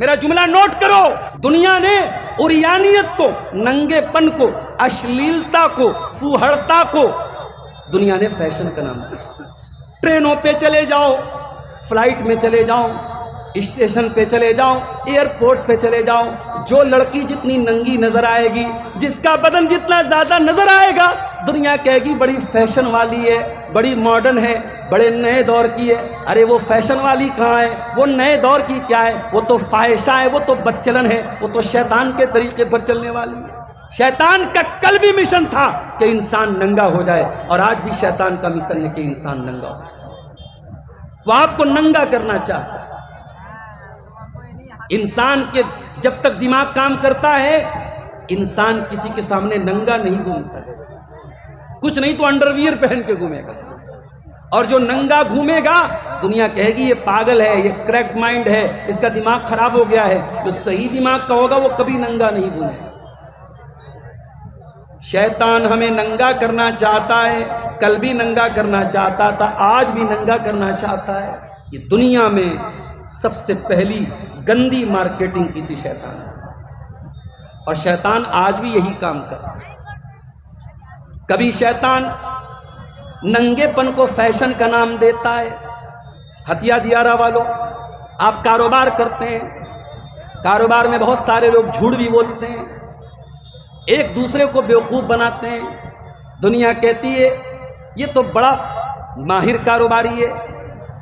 میرا جملہ نوٹ کرو، دنیا نے عریانیت کو، ننگے پن کو، اشلیلتا کو، فوہڑتا کو دنیا نے فیشن کا نام دیا۔ ٹرینوں پہ چلے جاؤ، فلائٹ میں چلے جاؤ، اسٹیشن پہ چلے جاؤ، ایئرپورٹ پہ چلے جاؤ، جو لڑکی جتنی ننگی نظر آئے گی، جس کا بدن جتنا زیادہ نظر آئے گا، دنیا کہے گی بڑی فیشن والی ہے، بڑی ماڈرن ہے، بڑے نئے دور کی ہے۔ ارے وہ فیشن والی کہاں ہے، وہ نئے دور کی کیا ہے، وہ تو فاحشہ ہے، وہ تو بدچلن ہے، وہ تو شیطان کے طریقے پر چلنے والی ہے۔ شیطان کا کل بھی مشن تھا کہ انسان ننگا ہو جائے، اور آج بھی شیطان کا مشن ہے کہ انسان ننگا ہو جائے۔ وہ آپ کو ننگا کرنا چاہتا ہے۔ انسان کے جب تک دماغ کام کرتا ہے، انسان کسی کے سامنے ننگا نہیں گھومتا ہے، کچھ نہیں تو انڈر ویئر پہن کے گھومے گا، اور جو ننگا گھومے گا دنیا کہے گی یہ پاگل ہے، یہ کریکٹ مائنڈ ہے، اس کا دماغ خراب ہو گیا ہے۔ جو صحیح دماغ کا ہوگا وہ کبھی ننگا نہیں گھومے گا۔ شیطان ہمیں ننگا کرنا چاہتا ہے، کل بھی ننگا کرنا چاہتا تھا، آج بھی ننگا کرنا چاہتا ہے۔ یہ دنیا میں سب سے پہلی گندی مارکیٹنگ کی تھی شیطان، اور شیطان آج بھی یہی کام کر رہا ہے۔ کبھی شیطان ننگے پن کو فیشن کا نام دیتا ہے۔ ہتھیا دیارہ والوں، آپ کاروبار کرتے ہیں، کاروبار میں بہت سارے لوگ جھوٹ بھی بولتے ہیں، ایک دوسرے کو بیوقوف بناتے ہیں۔ دنیا کہتی ہے یہ تو بڑا ماہر کاروباری ہے،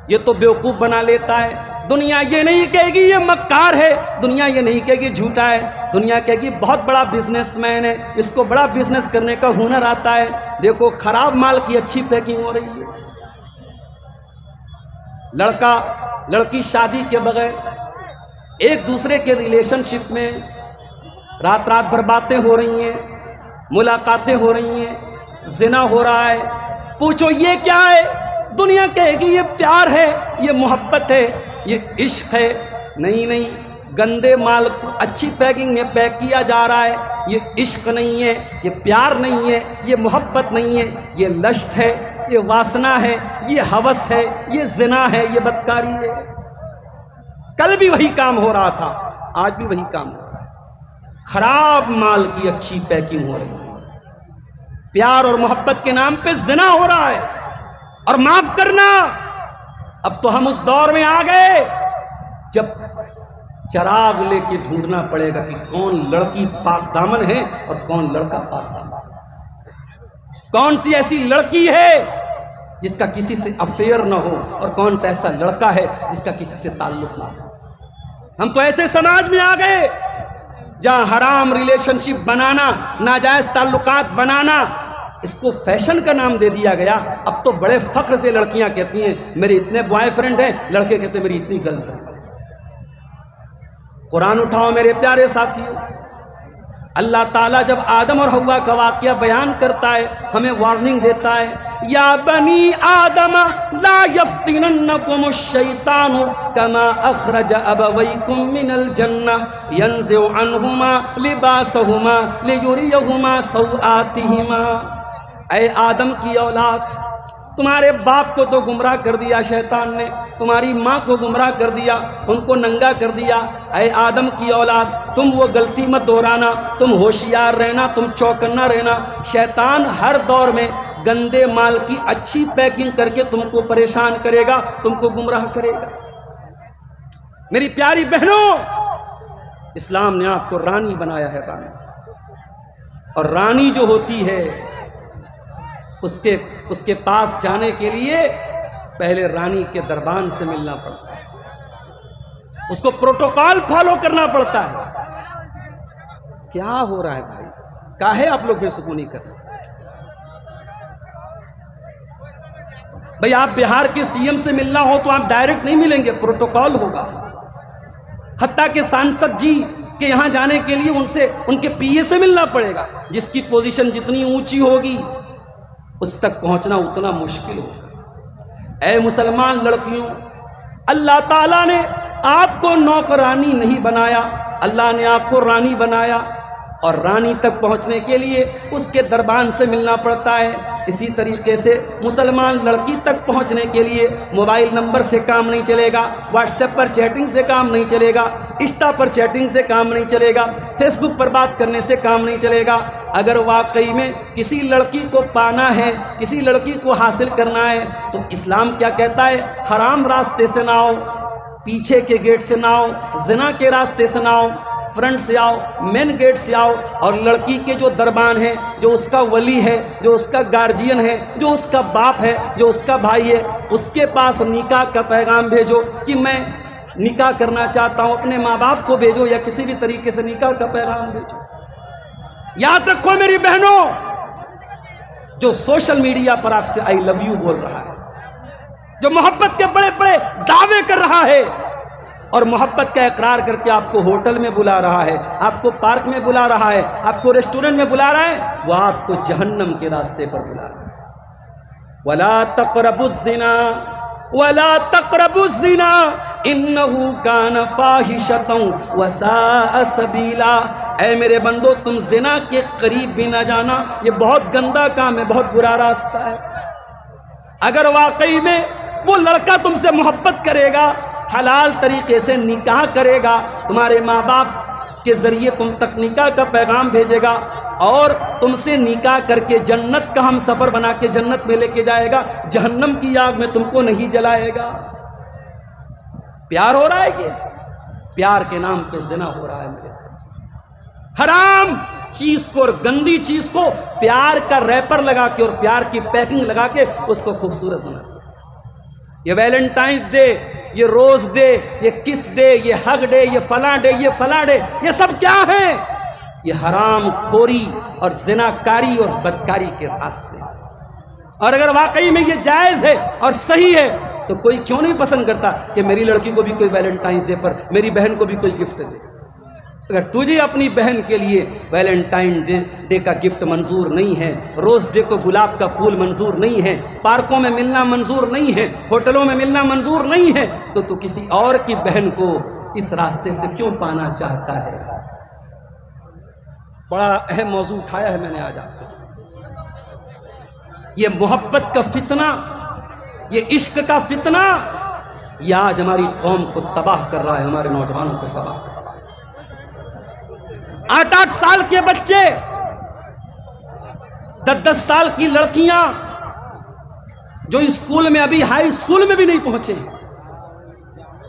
یہ تو بیوقوف بنا لیتا ہے۔ دنیا یہ نہیں کہے گی یہ مکار ہے، دنیا یہ نہیں کہے گی جھوٹا ہے، دنیا کہے گی بہت بڑا بزنس مین ہے، اس کو بڑا بزنس کرنے کا ہنر آتا ہے۔ دیکھو خراب مال کی اچھی پیکنگ ہو رہی ہے۔ لڑکا لڑکی شادی کے بغیر ایک دوسرے کے ریلیشن شپ میں رات رات بھر باتیں ہو رہی ہیں، ملاقاتیں ہو رہی ہیں، زنا ہو رہا ہے۔ پوچھو یہ کیا ہے، دنیا کہے گی یہ پیار ہے، یہ محبت ہے، یہ عشق ہے۔ نہیں، گندے مال کو اچھی پیکنگ میں پیک کیا جا رہا ہے۔ یہ عشق نہیں ہے، یہ پیار نہیں ہے، یہ محبت نہیں ہے، یہ لشت ہے، یہ واسنا ہے، یہ ہوس ہے، یہ زنا ہے، یہ بدکاری ہے۔ کل بھی وہی کام ہو رہا تھا، آج بھی وہی کام ہو رہا ہے۔ خراب مال کی اچھی پیکنگ ہو رہی ہے، پیار اور محبت کے نام پہ زنا ہو رہا ہے۔ اور معاف کرنا، اب تو ہم اس دور میں آ گئے جب چراغ لے کے ڈھونڈنا پڑے گا کہ کون لڑکی پاک دامن ہے اور کون لڑکا پاک دامن ہے، کون سی ایسی لڑکی ہے جس کا کسی سے افیئر نہ ہو، اور کون سا ایسا لڑکا ہے جس کا کسی سے تعلق نہ ہو۔ ہم تو ایسے سماج میں آ گئے جہاں حرام ریلیشن شپ بنانا، ناجائز تعلقات بنانا، اس کو فیشن کا نام دے دیا گیا۔ اب تو بڑے فخر سے لڑکیاں کہتی ہیں میرے اتنے بوائے فرینڈ ہیں، لڑکے کہتے ہیں میری اتنی گرل فرینڈ۔ قرآن اٹھاؤ میرے پیارے ساتھیوں، اللہ تعالیٰ جب آدم اور حوا کا واقعہ بیان کرتا ہے، ہمیں وارننگ دیتا ہے، یا بنی آدم لا یفتننکم الشیطان کما اخرج ابویکم من الجنہ ینزع عنہما لباسہما لیریہما سوآتہما۔ اے آدم کی اولاد، تمہارے باپ کو تو گمراہ کر دیا شیطان نے، تمہاری ماں کو گمراہ کر دیا، ان کو ننگا کر دیا۔ اے آدم کی اولاد، تم وہ غلطی مت دہرانا، تم ہوشیار رہنا، تم چوکنا رہنا۔ شیطان ہر دور میں گندے مال کی اچھی پیکنگ کر کے تم کو پریشان کرے گا، تم کو گمراہ کرے گا۔ میری پیاری بہنوں، اسلام نے آپ کو رانی بنایا ہے، رانی، اور رانی جو ہوتی ہے اس کے پاس جانے کے لیے پہلے رانی کے دربان سے ملنا پڑتا ہے، اس کو پروٹوکول فالو کرنا پڑتا ہے۔ کیا ہو رہا ہے بھائی، کاہے آپ لوگ بے سکونی کر رہے ہیں؟ بھائی آپ بہار کے سی ایم سے ملنا ہو تو آپ ڈائریکٹ نہیں ملیں گے، پروٹوکول ہوگا۔ حتیٰ کہ سانسد جی کے یہاں جانے کے لیے ان کے پی اے سے ملنا پڑے گا۔ جس کی پوزیشن جتنی اونچی ہوگی اس تک پہنچنا اتنا مشکل ہوگا۔ اے مسلمان لڑکیوں، اللہ تعالیٰ نے آپ کو نوکرانی نہیں بنایا، اللہ نے آپ کو رانی بنایا، اور رانی تک پہنچنے کے لیے اس کے دربان سے ملنا پڑتا ہے۔ اسی طریقے سے مسلمان لڑکی تک پہنچنے کے لیے موبائل نمبر سے کام نہیں چلے گا، واٹس ایپ پر چیٹنگ سے کام نہیں چلے گا، انسٹا پر چیٹنگ سے کام نہیں چلے گا، فیس بک پر بات کرنے سے کام نہیں چلے گا۔ اگر واقعی میں کسی لڑکی کو پانا ہے، کسی لڑکی کو حاصل کرنا ہے، تو اسلام کیا کہتا ہے؟ حرام راستے سے نہ آؤ، پیچھے کے گیٹ سے نہ آؤ، زنا کے راستے سے نہ آؤ، فرنٹ سے آؤ، مین گیٹ سے آؤ، اور لڑکی کے جو دربان ہے، جو اس کا ولی ہے، جو اس کا گارجین ہے، جو اس کا باپ ہے، جو اس کا بھائی ہے، اس کے پاس نکاح کا پیغام بھیجو کہ میں نکاح کرنا چاہتا ہوں، اپنے ماں باپ کو بھیجو یا کسی بھی طریقے سے نکاح کا پیغام بھیجو۔ یاد رکھو میری بہنوں، جو سوشل میڈیا پر آپ سے آئی لو یو بول رہا ہے، جو محبت کے بڑے بڑے دعوے کر رہا ہے اور محبت کا اقرار کر کے آپ کو ہوٹل میں بلا رہا ہے، آپ کو پارک میں بلا رہا ہے، آپ کو ریسٹورنٹ میں بلا رہا ہے، وہ آپ کو جہنم کے راستے پر بلا رہا ہے۔ وَلَا تَقْرَبُوا الزِّنَا وَلَا تَقْرَبُوا الزِّنَا إِنَّهُ كَانَ فَاحِشَةً وَسَاءَ سَبِيلًا۔ اے میرے بندو، تم زنا کے قریب بھی نہ جانا، یہ بہت گندا کام ہے، بہت برا راستہ ہے۔ اگر واقعی میں وہ لڑکا تم سے محبت کرے گا، حلال طریقے سے نکاح کرے گا، تمہارے ماں باپ کے ذریعے تم تک نکاح کا پیغام بھیجے گا اور تم سے نکاح کر کے جنت کا ہم سفر بنا کے جنت میں لے کے جائے گا، جہنم کی آگ میں تم کو نہیں جلائے گا۔ پیار ہو رہا ہے کہ پیار کے نام پہ زنا ہو رہا ہے میرے ساتھ۔ حرام چیز کو اور گندی چیز کو پیار کا ریپر لگا کے اور پیار کی پیکنگ لگا کے اس کو خوبصورت بنا دیا۔ یہ ویلنٹائنز ڈے، یہ روز ڈے، یہ کس ڈے، یہ ہگ ڈے، یہ فلاں ڈے، یہ فلاں ڈے، یہ سب کیا ہے؟ یہ حرام خوری اور زناکاری اور بدکاری کے راستے۔ اور اگر واقعی میں یہ جائز ہے اور صحیح ہے تو کوئی کیوں نہیں پسند کرتا کہ میری لڑکی کو بھی کوئی ویلنٹائنز ڈے پر، میری بہن کو بھی کوئی گفٹ دے۔ اگر تجھے اپنی بہن کے لیے ویلنٹائن ڈے کا گفٹ منظور نہیں ہے، روز ڈے کو گلاب کا پھول منظور نہیں ہے، پارکوں میں ملنا منظور نہیں ہے، ہوٹلوں میں ملنا منظور نہیں ہے، تو تو کسی اور کی بہن کو اس راستے سے کیوں پانا چاہتا ہے؟ بڑا اہم موضوع اٹھایا ہے میں نے آج آپ کے ساتھ۔ یہ محبت کا فتنہ، یہ عشق کا فتنہ، یہ آج ہماری قوم کو تباہ کر رہا ہے، ہمارے نوجوانوں کو تباہ کر رہا ہے۔ 8-8 سال کے بچے، 10-10 سال کی لڑکیاں جو اسکول میں، ابھی ہائی اسکول میں بھی نہیں پہنچے،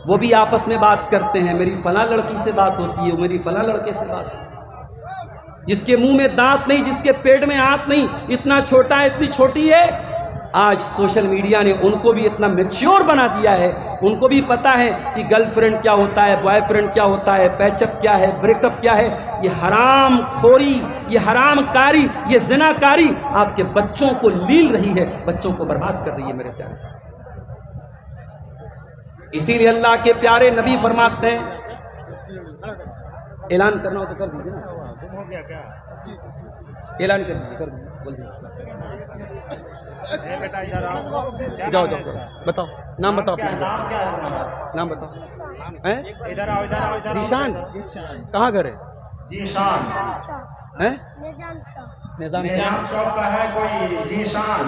وہ بھی آپس میں بات کرتے ہیں، میری فلاں لڑکی سے بات ہوتی ہے، میری فلاں لڑکے سے بات ہوتی ہے۔ جس کے منہ میں دانت نہیں، جس کے پیٹ میں آنت نہیں، اتنا چھوٹا ہے، اتنی چھوٹی ہے۔ آج سوشل میڈیا نے ان کو بھی اتنا میچیور بنا دیا ہے، ان کو بھی پتا ہے کہ گرل فرینڈ کیا ہوتا ہے، بوائے فرینڈ کیا ہوتا ہے، پیچ اپ کیا ہے، بریک اپ کیا ہے۔ یہ حرام خوری، یہ حرام کاری، یہ زنا کاری آپ کے بچوں کو لیل رہی ہے، بچوں کو برباد کر رہی ہے میرے پیارے ساتھ۔ اسی لیے اللہ کے پیارے نبی فرماتے ہیں، اعلان کرنا ہو تو کر دیجیے نا، اعلان کر دیجیے، بول دیجیے۔ جاؤ جاؤ بتاؤ، نام بتاؤ اپنا، نام بتاؤ۔ ذیشان، کہاں گھر ہے؟ ذیشان نظام چوک کا ہے کوئی، ذیشان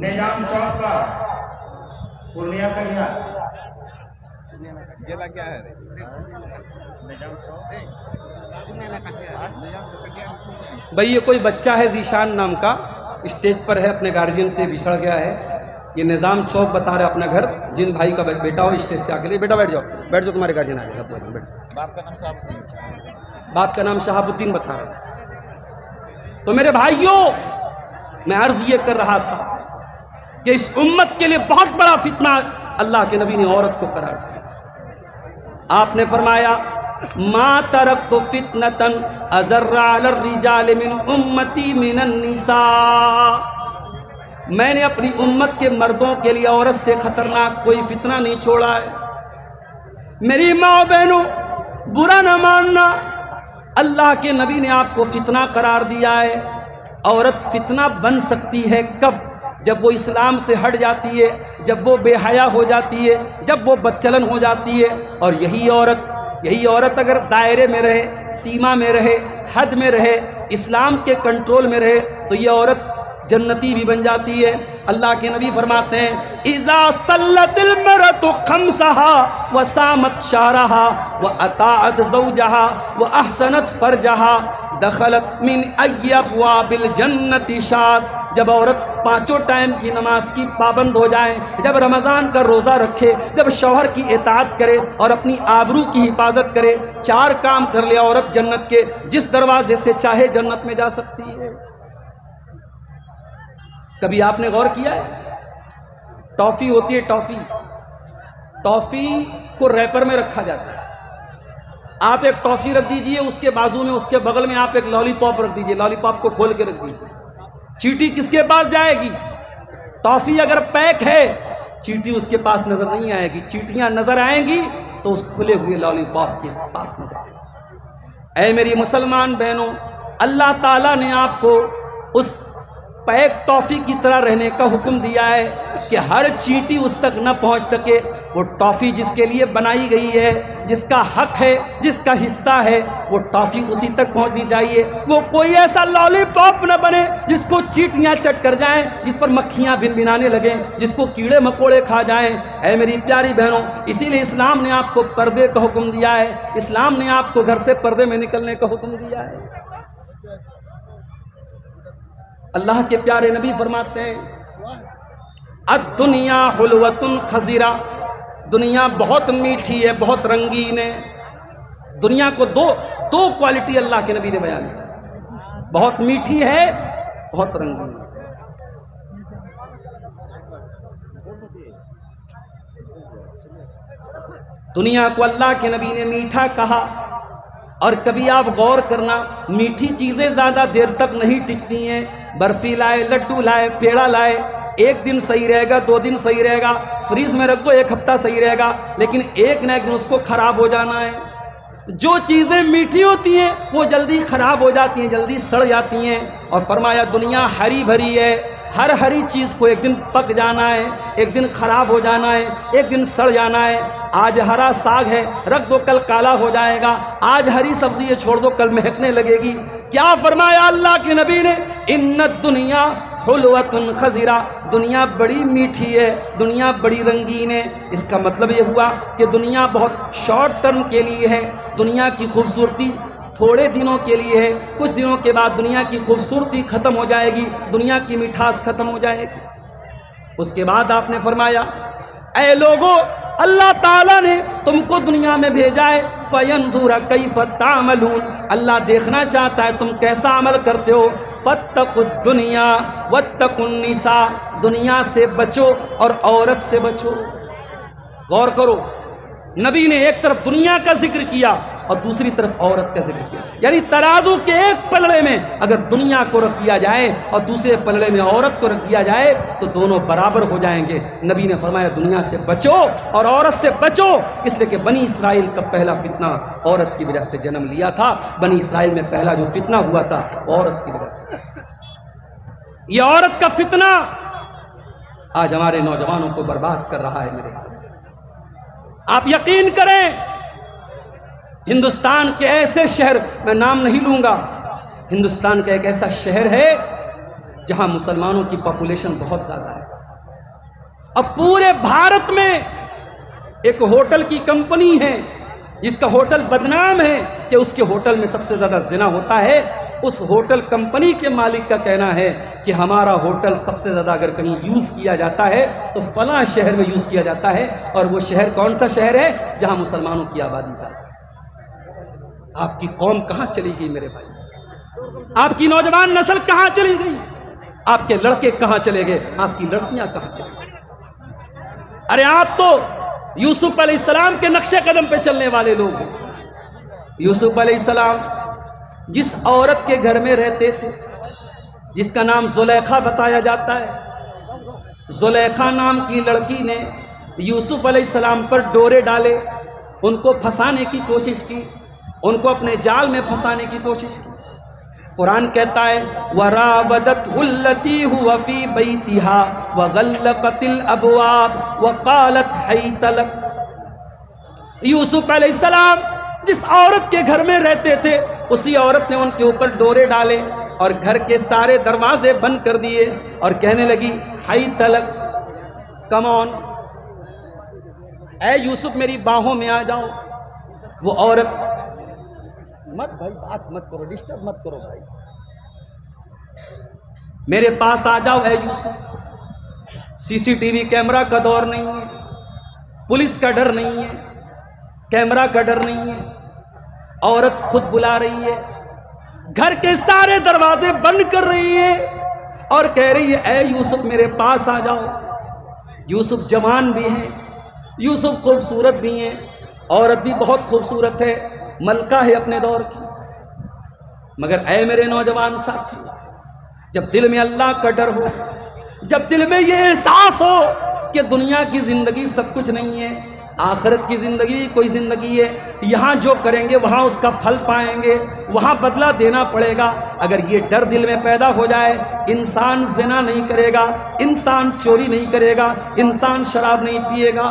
نظام چوک کا، پورنیہ کا کیا ضلع کیا ہے؟ بھائی یہ کوئی بچہ ہے ذیشان نام کا، اسٹیج پر ہے، اپنے گارجین سے بچھڑ گیا ہے، یہ نظام چوک بتا رہا ہے اپنا گھر، جن بھائی کا بیٹا ہو اسٹیج سے آ کے لے، بیٹا بیٹھ جاؤ، بیٹھ جاؤ، تمہارے گارجین آ جائے گا، باپ کا نام شہاب الدین، باپ کا نام شہاب الدین بتا رہا۔ تو میرے بھائیوں، میں عرض یہ کر رہا تھا کہ اس امت کے لیے بہت بڑا فتنہ اللہ کے نبی نے عورت کو قرار دیا۔ آپ نے فرمایا، ما ترکت فتنة اضر علی الرجال من امتی من النساء، میں نے اپنی امت کے مردوں کے لیے عورت سے خطرناک کوئی فتنہ نہیں چھوڑا ہے۔ میری ماں بہنوں، برا نہ ماننا، اللہ کے نبی نے آپ کو فتنہ قرار دیا ہے۔ عورت فتنہ بن سکتی ہے کب؟ جب وہ اسلام سے ہٹ جاتی ہے، جب وہ بے حیا ہو جاتی ہے، جب وہ بدچلن ہو جاتی ہے۔ اور یہی عورت اگر دائرے میں رہے، سیما میں رہے، حد میں رہے، اسلام کے کنٹرول میں رہے، تو یہ عورت جنتی بھی بن جاتی ہے۔ اللہ کے نبی فرماتے ہیں اذا صلت المرأۃ خمسها وصامت شهرها واطاعت زوجها واحسنت فرجها دخلت من ای ابواب الجنۃ شاءت۔ جب عورت پانچوں ٹائم کی نماز کی پابند ہو جائے، جب رمضان کا روزہ رکھے، جب شوہر کی اطاعت کرے اور اپنی آبرو کی حفاظت کرے، 4 کام کر لے عورت جنت کے جس دروازے سے چاہے جنت میں جا سکتی ہے۔ کبھی آپ نے غور کیا ہے؟ ٹافی ہوتی ہے، ٹافی کو ریپر میں رکھا جاتا ہے۔ آپ ایک ٹافی رکھ دیجئے، اس کے بازو میں، اس کے بغل میں آپ ایک لالی پاپ رکھ دیجئے، لالی پاپ کو کھول کے رکھ دیجئے، چیٹی کس کے پاس جائے گی؟ ٹافی اگر پیک ہے چیٹی اس کے پاس نظر نہیں آئے گی، چیٹیاں نظر آئیں گی تو اس کھلے ہوئے لالی پاپ کے پاس نظر آئے گی۔ اے میری مسلمان بہنوں، اللہ تعالیٰ نے آپ کو اس پیک ٹافی کی طرح رہنے کا حکم دیا ہے کہ ہر چیٹی اس تک نہ پہنچ سکے۔ وہ ٹافی جس کے لیے بنائی گئی ہے، جس کا حق ہے، جس کا حصہ ہے، وہ ٹافی اسی تک پہنچنی چاہیے۔ وہ کوئی ایسا لالی پاپ نہ بنے جس کو چیٹیاں چٹ کر جائیں، جس پر مکھیاں بن بنانے لگیں، جس کو کیڑے مکوڑے کھا جائیں۔ اے میری پیاری بہنوں، اسی لیے اسلام نے آپ کو پردے کا حکم دیا ہے، اسلام نے آپ کو گھر سے پردے میں نکلنے کا حکم دیا ہے۔ اللہ کے پیارے نبی فرماتے ہیں الدنیا حلوۃ خضرہ، دنیا بہت میٹھی ہے، بہت رنگین ہے۔ دنیا کو دو کوالٹی اللہ کے نبی نے بیان کی، بہت میٹھی ہے، بہت رنگین ہے۔ دنیا کو اللہ کے نبی نے میٹھا کہا، اور کبھی آپ غور کرنا، میٹھی چیزیں زیادہ دیر تک نہیں ٹکتی ہیں۔ برفی لائے، لڈو لائے، پیڑا لائے، 1 دن صحیح رہے گا، 2 دن صحیح رہے گا، فریز میں رکھ دو 1 ہفتہ صحیح رہے گا، لیکن ایک نہ ایک دن اس کو خراب ہو جانا ہے۔ جو چیزیں میٹھی ہوتی ہیں وہ جلدی خراب ہو جاتی ہیں، جلدی سڑ جاتی ہیں۔ اور فرمایا دنیا ہری بھری ہے، ہر ہری چیز کو ایک دن پک جانا ہے، ایک دن خراب ہو جانا ہے، ایک دن سڑ جانا ہے۔ آج ہرا ساگ ہے، رکھ دو کل کالا ہو جائے گا، آج ہری سبزی ہے چھوڑ دو کل مہکنے لگے گی۔ کیا فرمایا اللہ کے نبی نے؟ ان الدنیا حلوۃ خضرہ، دنیا بڑی میٹھی ہے، دنیا بڑی رنگین ہے۔ اس کا مطلب یہ ہوا کہ دنیا بہت شارٹ ٹرم کے لیے ہے، دنیا کی خوبصورتی تھوڑے دنوں کے لیے ہے، کچھ دنوں کے بعد دنیا کی خوبصورتی ختم ہو جائے گی، دنیا کی مٹھاس ختم ہو جائے گی۔ اس کے بعد آپ نے فرمایا اے لوگو، اللہ تعالیٰ نے تم کو دنیا میں بھیجا ہے فَيَنْظُرَ كَيْفَ تَعْمَلُونَ، اللہ دیکھنا چاہتا ہے تم کیسا عمل کرتے ہو۔ فَاتَّقُوا الدُّنْيَا وَاتَّقُوا النِّسَاءَ، دنیا سے بچو اور عورت سے بچو۔ غور کرو، نبی نے ایک طرف دنیا کا ذکر کیا اور دوسری طرف عورت کا ذکر کیا، یعنی ترازو کے ایک پلڑے میں اگر دنیا کو رکھ دیا جائے اور دوسرے پلڑے میں عورت کو رکھ دیا جائے تو دونوں برابر ہو جائیں گے۔ نبی نے فرمایا دنیا سے بچو اور عورت سے بچو، اس لیے کہ بنی اسرائیل کا پہلا فتنہ عورت کی وجہ سے جنم لیا تھا۔ بنی اسرائیل میں پہلا جو فتنہ ہوا تھا عورت کی وجہ سے۔ یہ عورت کا فتنہ آج ہمارے نوجوانوں کو برباد کر رہا ہے میرے ساتھ۔ آپ یقین کریں، ہندوستان کے ایسے شہر، میں نام نہیں لوں گا، ہندوستان کا ایک ایسا شہر ہے جہاں مسلمانوں کی پاپولیشن بہت زیادہ ہے، اب پورے بھارت میں ایک ہوٹل کی کمپنی ہے جس کا ہوٹل بدنام ہے کہ اس کے ہوٹل میں سب سے زیادہ زنا ہوتا ہے۔ اس ہوٹل کمپنی کے مالک کا کہنا ہے کہ ہمارا ہوٹل سب سے زیادہ اگر کہیں یوز کیا جاتا ہے تو فلاں شہر میں یوز کیا جاتا ہے، اور وہ شہر کون سا شہر ہے؟ جہاں مسلمانوں کی آبادی زیادہ ہے۔ آپ کی قوم کہاں چلی گئی میرے بھائی؟ آپ کی نوجوان نسل کہاں چلی گئی؟ آپ کے لڑکے کہاں چلے گئے؟ آپ کی لڑکیاں کہاں چلی گئی؟ ارے آپ تو یوسف علیہ السلام کے نقش قدم پہ چلنے والے لوگ ہیں۔ یوسف علیہ السلام جس عورت کے گھر میں رہتے تھے، جس کا نام زلیخا بتایا جاتا ہے، زلیخا نام کی لڑکی نے یوسف علیہ السلام پر ڈورے ڈالے، ان کو پھنسانے کی کوشش کی، ان کو اپنے جال میں پھنسانے کی کوشش کی۔ قرآن کہتا ہے وَرَاوَدَتْهُ الَّتِي هُوَ فِي بَيْتِهَا وَغَلَّقَتِ الْأَبْوَابَ وَقَالَتْ حَيْتَ لَكَ، یوسف علیہ السلام جس عورت کے گھر میں رہتے تھے اسی عورت نے ان کے اوپر ڈورے ڈالے، اور گھر کے سارے دروازے بند کر دیے اور کہنے لگی ہائی تلک کم آن، اے یوسف میری باہوں میں آ جاؤ۔ وہ عورت، مت بھائی بات مت کرو، ڈسٹرب مت کرو بھائی، میرے پاس آ جاؤ اے یوسف۔ سی سی ٹی وی کیمرہ کا دور نہیں ہے، پولیس کا ڈر نہیں ہے، کیمرہ کا ڈر نہیں ہے، عورت خود بلا رہی ہے، گھر کے سارے دروازے بند کر رہی ہے اور کہہ رہی ہے اے یوسف میرے پاس آ جاؤ۔ یوسف جوان بھی ہیں، یوسف خوبصورت بھی ہیں، عورت بھی بہت خوبصورت ہے، ملکہ ہے اپنے دور کی، مگر اے میرے نوجوان ساتھی، جب دل میں اللہ کا ڈر ہو، جب دل میں یہ احساس ہو کہ دنیا کی زندگی سب کچھ نہیں ہے، آخرت کی زندگی کوئی زندگی ہے، یہاں جو کریں گے وہاں اس کا پھل پائیں گے، وہاں بدلہ دینا پڑے گا، اگر یہ ڈر دل میں پیدا ہو جائے، انسان زنا نہیں کرے گا، انسان چوری نہیں کرے گا، انسان شراب نہیں پیے گا۔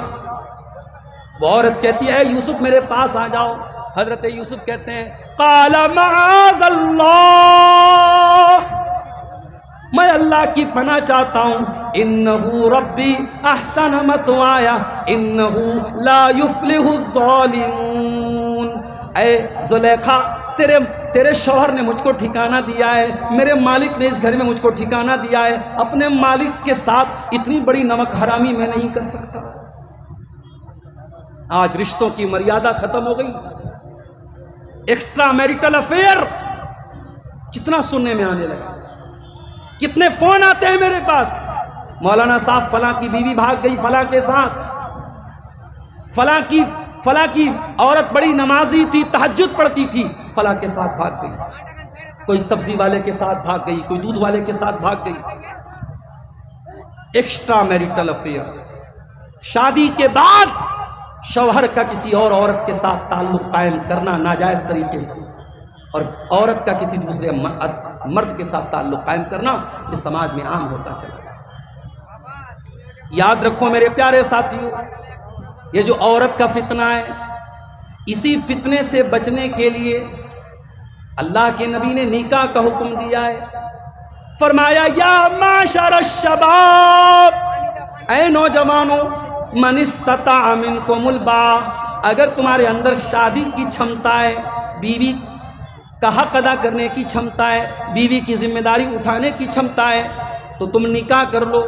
وہ عورت کہتی ہے اے یوسف میرے پاس آ جاؤ۔ حضرت یوسف کہتے ہیں قال معاذ اللہ، میں اللہ کی پناہ چاہتا ہوں، انہو ربی احسن مثوایا انہو لا یفلح الظالمون۔ اے زلیخا تیرے شوہر نے مجھ کو ٹھکانہ دیا ہے، میرے مالک نے اس گھر میں مجھ کو ٹھکانہ دیا ہے، اپنے مالک کے ساتھ اتنی بڑی نمک حرامی میں نہیں کر سکتا۔ آج رشتوں کی مریادہ ختم ہو گئی، ایکسٹرا میریٹل افیئر کتنا سننے میں آنے لگا، کتنے فون آتے ہیں میرے پاس، مولانا صاحب فلاں کی بیوی بھاگ گئی فلاں کے ساتھ، فلاں کی عورت بڑی نمازی تھی، تہجد پڑھتی تھی، فلاں کے ساتھ بھاگ گئی، کوئی سبزی والے کے ساتھ بھاگ گئی، کوئی دودھ والے کے ساتھ بھاگ گئی۔ ایکسٹرا میریٹل افیئر، شادی کے بعد شوہر کا کسی اور عورت کے ساتھ تعلق قائم کرنا ناجائز طریقے سے، اور عورت کا کسی دوسرے مرد کے ساتھ تعلق قائم کرنا یہ سماج میں عام ہوتا چلا گیا۔ یاد رکھو میرے پیارے ساتھیوں، یہ جو عورت کا فتنہ ہے، اسی فتنے سے بچنے کے لیے اللہ کے نبی نے نکاح کا حکم دیا ہے۔ فرمایا یا معشر الشباب، اے نوجوانوں، من استطاع منکم الباء، اگر تمہارے اندر شادی کی چھمتا ہے، بیوی کا حق ادا کرنے کی چھمتا ہے، بیوی کی ذمہ داری اٹھانے کی چھمتا ہے، تو تم نکاح کر لو۔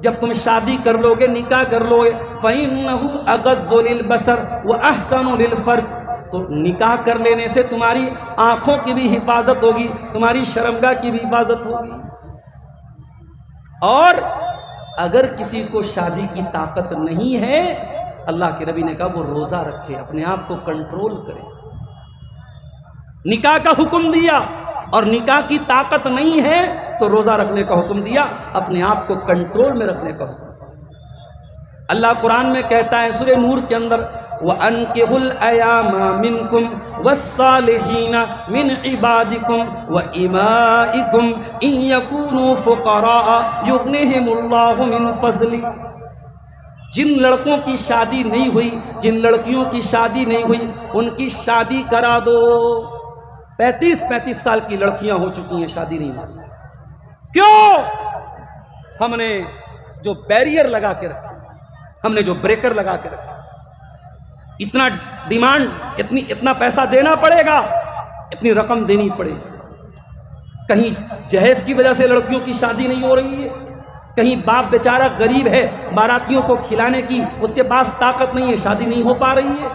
جب تم شادی کر لو گے، نکاح کر لو گے، فَإِنَّهُ أَغَضُّ لِلْبَصَرِ وَأَحْسَنُ لِلْفَرْجِ، تو نکاح کر لینے سے تمہاری آنکھوں کی بھی حفاظت ہوگی، تمہاری شرمگاہ کی بھی حفاظت ہوگی۔ اور اگر کسی کو شادی کی طاقت نہیں ہے، اللہ کے نبی نے کہا وہ روزہ رکھے، اپنے آپ کو کنٹرول کرے۔ نکاح کا حکم دیا، اور نکاح کی طاقت نہیں ہے تو روزہ رکھنے کا حکم دیا، اپنے آپ کو کنٹرول میں رکھنے کا حکم دیا۔ اللہ قرآن میں کہتا ہے سورہ نور کے اندر وَأَنكِحُوا الْأَيَامَ مِنكُمْ وَالصَّالِحِينَ مِنْ عِبَادِكُمْ وَإِمَائِكُمْ إِنْ يَكُونُوا فُقَرَاءَ يُغْنِهِمُ اللَّهُ مِنْ فَضْلِهِ، جن لڑکوں کی شادی نہیں ہوئی، جن لڑکیوں کی شادی نہیں ہوئی، ان کی شادی کرا دو۔ 35 سال کی لڑکیاں ہو چکی ہیں، شادی نہیں ہوئی۔ کیوں؟ ہم نے جو بیریئر لگا کے رکھے، ہم نے جو بریکر لگا کے رکھے، اتنا ڈیمانڈ، اتنا پیسہ دینا پڑے گا، اتنی رقم دینی پڑے گی۔ کہیں جہیز کی وجہ سے لڑکیوں کی شادی نہیں ہو رہی ہے، کہیں باپ بیچارہ غریب ہے، باراتیوں کو کھلانے کی اس کے پاس طاقت نہیں ہے، شادی نہیں ہو پا رہی ہے،